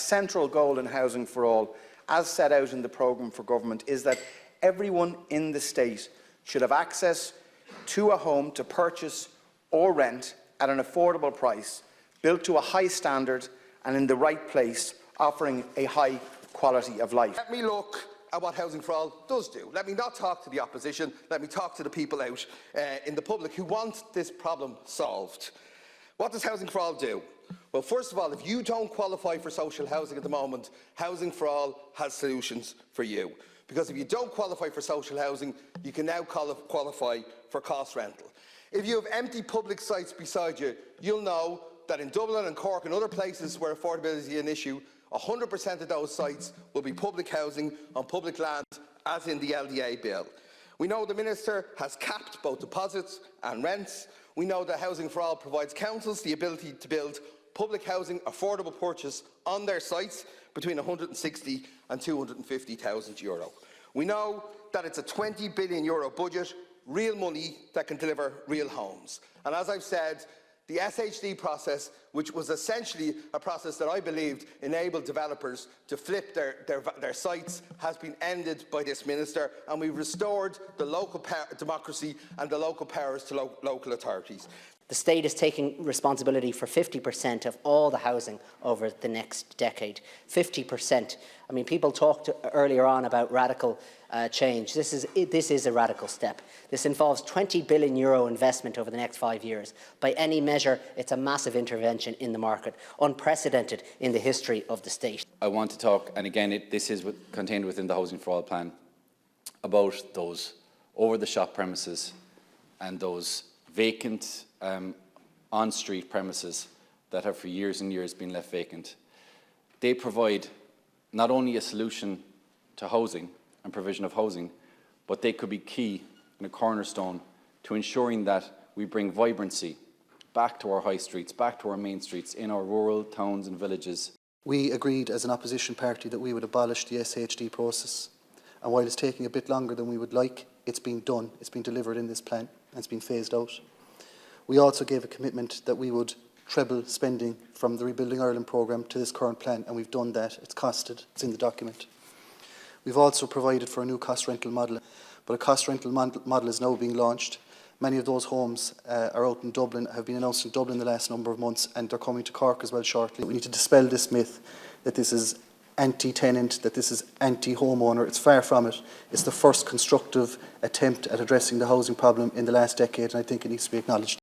central goal in Housing for All, as set out in the programme for government, is that everyone in the state should have access to a home to purchase or rent at an affordable price, built to a high standard and in the right place, offering a high quality of life. Let me look at what Housing for All does do. Let me not talk to the opposition, let me talk to the people out in the public who want this problem solved. What does Housing for All do? Well, first of all, if you don't qualify for social housing at the moment, Housing for All has solutions for you. Because if you don't qualify for social housing, you can now qualify for cost rental. If you have empty public sites beside you, you'll know that in Dublin and Cork and other places where affordability is an issue, 100% of those sites will be public housing on public land, as in the LDA bill. We know the Minister has capped both deposits and rents. We know that Housing for All provides councils the ability to build public housing affordable purchase on their sites between 160 and 250,000 euro. We know that it's a €20 billion budget, real money that can deliver real homes. And as I've said, the SHD process, which was essentially a process that I believed enabled developers to flip their sites, has been ended by this Minister, and we've restored the local democracy and the local powers to local authorities. The state is taking responsibility for 50% of all the housing over the next decade. 50%. I mean, people talked earlier on about radical change. This is a radical step. This involves €20 billion investment over the next 5 years. By any measure, it's a massive intervention in the market, unprecedented in the history of the state. I want to talk, and again, this is contained within the Housing for All plan, about those over-the-shop premises and those vacant on-street premises that have for years and years been left vacant. They provide not only a solution to housing and provision of housing, but they could be key and a cornerstone to ensuring that we bring vibrancy back to our high streets, back to our main streets in our rural towns and villages. We agreed as an opposition party that we would abolish the SHD process. And while it's taking a bit longer than we would like, it's been done, it's been delivered in this plan, and it's been phased out. We also gave a commitment that we would treble spending from the Rebuilding Ireland programme to this current plan, and we've done that. It's costed, it's in the document. We've also provided for a new cost rental model, but a cost rental model is now being launched. Many of those homes are out in Dublin, have been announced in Dublin the last number of months, and they're coming to Cork as well shortly. We need to dispel this myth that this is anti-tenant, that this is anti-homeowner. It's far from it. It's the first constructive attempt at addressing the housing problem in the last decade, and I think it needs to be acknowledged.